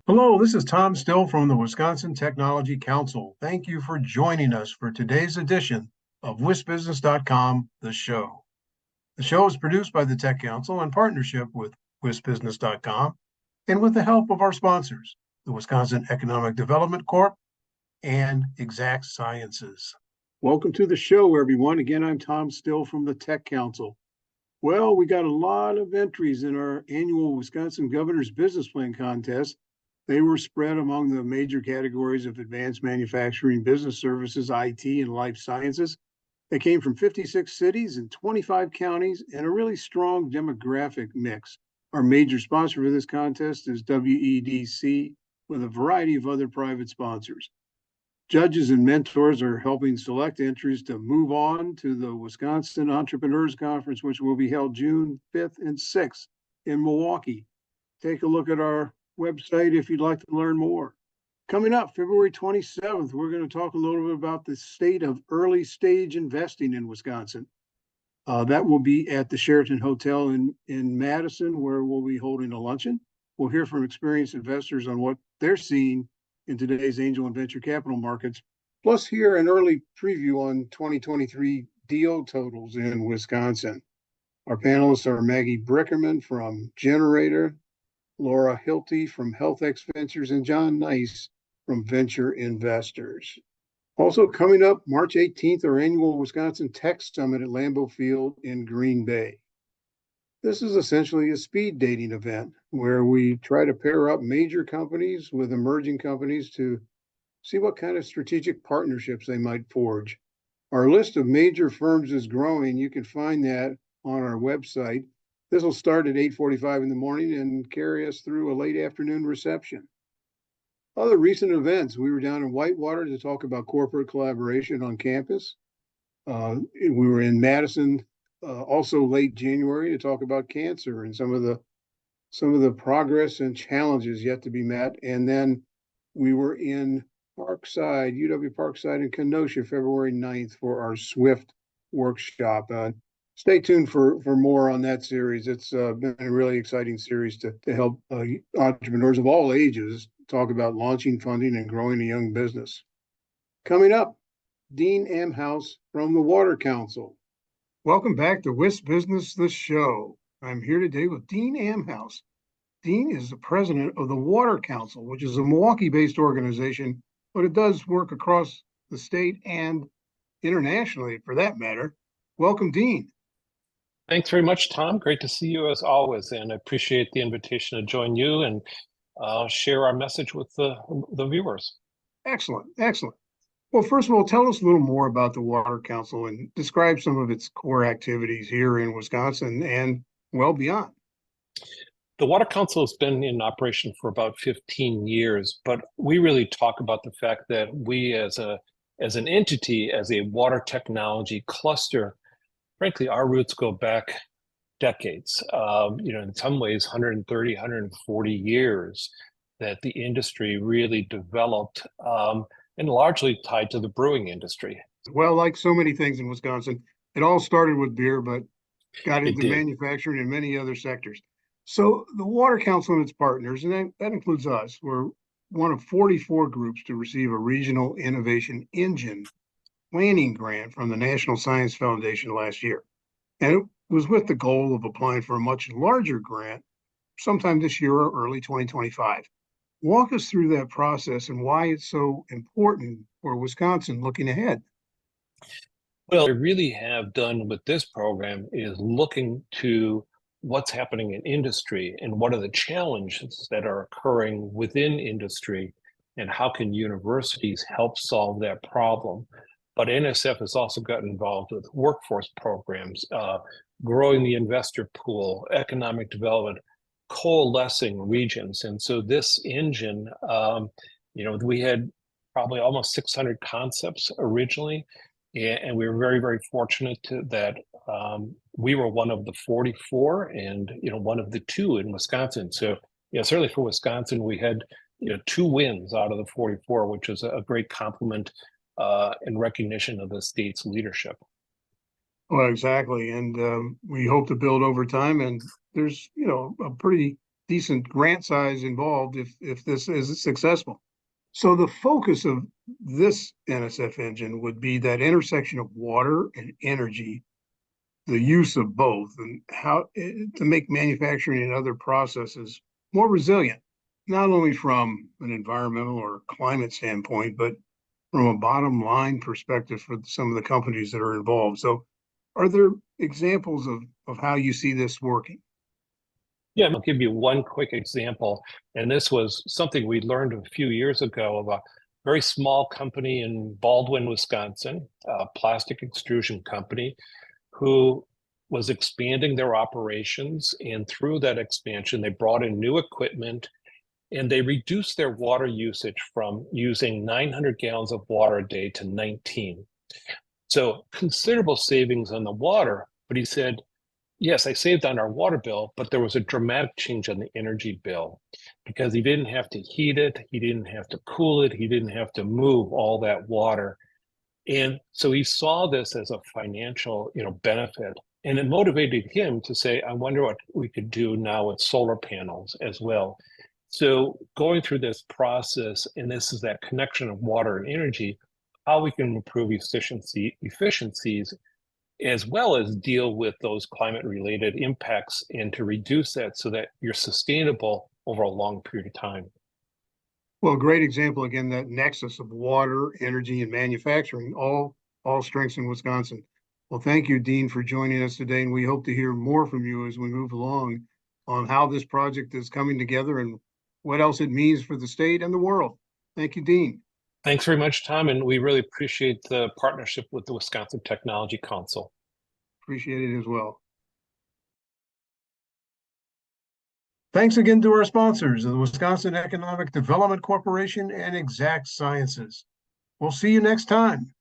Hello, this is Tom Still from the Wisconsin Technology Council. Thank you for joining us for today's edition of WisBusiness.com, the show. The show is produced by the Tech Council in partnership with WisBusiness.com and with the help of our sponsors, the Wisconsin Economic Development Corp and Exact Sciences. Welcome to the show, everyone. Again, I'm Tom Still from the Tech Council. Well, we got a lot of entries in our annual Wisconsin Governor's Business Plan contest. They were spread among the major categories of advanced manufacturing, business services, IT, and life sciences. They came from 56 cities and 25 counties and a really strong demographic mix. Our major sponsor for this contest is WEDC with a variety of other private sponsors. Judges and mentors are helping select entries to move on to the Wisconsin Entrepreneurs Conference, which will be held June 5th and 6th in Milwaukee. Take a look at our website if you'd like to learn more. Coming up February 27th, we're going to talk a little bit about the state of early stage investing in Wisconsin. That will be at the Sheraton Hotel in Madison, where we'll be holding a luncheon. We'll hear from experienced investors on what they're seeing in today's angel and venture capital markets, plus hear an early preview on 2023 deal totals in Wisconsin. Our panelists are Maggie Brickerman from Generator, Laura Hilty from HealthX Ventures, and John Nice from Venture Investors. Also coming up March 18th, our annual Wisconsin Tech Summit at Lambeau Field in Green Bay. This is essentially a speed dating event where we try to pair up major companies with emerging companies to see what kind of strategic partnerships they might forge. Our list of major firms is growing. You can find that on our website. This will start at 8:45 in the morning and carry us through a late afternoon reception. Other recent events, we were down in Whitewater to talk about corporate collaboration on campus. We were in Madison also late January to talk about cancer and some of the progress and challenges yet to be met. And then we were in Parkside, UW Parkside in Kenosha, February 9th for our SWIFT workshop. Stay tuned for more on that series. It's been a really exciting series to help entrepreneurs of all ages talk about launching, funding, and growing a young business. Coming up, Dean Amhaus from the Water Council. Welcome back to WIS Business, the show. I'm here today with Dean Amhaus. Dean is the president of the Water Council, which is a Milwaukee-based organization, but it does work across the state and internationally, for that matter. Welcome, Dean. Thanks very much, Tom. Great to see you as always, and I appreciate the invitation to join you and share our message with the viewers. Excellent, excellent. Well, first of all, tell us a little more about the Water Council and describe some of its core activities here in Wisconsin and well beyond. The Water Council has been in operation for about 15 years, but we really talk about the fact that we as an entity, as a water technology cluster, frankly, our roots go back decades, in some ways 130, 140 years that the industry really developed and largely tied to the brewing industry. Well, like so many things in Wisconsin, it all started with beer, but got into manufacturing and many other sectors. So the Water Council and its partners, and that includes us, were one of 44 groups to receive a Regional Innovation Engine planning grant from the National Science Foundation last year. And it was with the goal of applying for a much larger grant sometime this year or early 2025. Walk us through that process and why it's so important for Wisconsin looking ahead. Well, what we really have done with this program is looking to what's happening in industry and what are the challenges that are occurring within industry and how can universities help solve that problem. But NSF has also gotten involved with workforce programs, growing the investor pool, economic development, coalescing regions. And so this engine, we had probably almost 600 concepts originally, and we were very, very fortunate that we were one of the 44 and, one of the two in Wisconsin. So, certainly for Wisconsin, we had, 2 wins out of the 44, which is a great compliment in recognition of the state's leadership. Well, exactly. And we hope to build over time. And there's, a pretty decent grant size involved if this is successful. So the focus of this NSF engine would be that intersection of water and energy, the use of both, and how to make manufacturing and other processes more resilient, not only from an environmental or climate standpoint, but from a bottom line perspective for some of the companies that are involved. So are there examples of how you see this working? Yeah, I'll give you one quick example. And this was something we learned a few years ago of a very small company in Baldwin, Wisconsin, a plastic extrusion company, who was expanding their operations. And through that expansion, they brought in new equipment and they reduced their water usage from using 900 gallons of water a day to 19. So considerable savings on the water. But he said, yes, I saved on our water bill, but there was a dramatic change on the energy bill because he didn't have to heat it, he didn't have to cool it, he didn't have to move all that water. And so he saw this as a financial, benefit. And it motivated him to say, I wonder what we could do now with solar panels as well. So going through this process, and this is that connection of water and energy, how we can improve efficiencies as well as deal with those climate related impacts and to reduce that so that you're sustainable over a long period of time. Well, great example again, that nexus of water, energy, and manufacturing, all strengths in Wisconsin. Well, thank you, Dean, for joining us today, and we hope to hear more from you as we move along on how this project is coming together and what else it means for the state and the world. Thank you, Dean. Thanks very much, Tom, and we really appreciate the partnership with the Wisconsin Technology Council. Appreciate it as well. Thanks again to our sponsors, the Wisconsin Economic Development Corporation and Exact Sciences. We'll see you next time.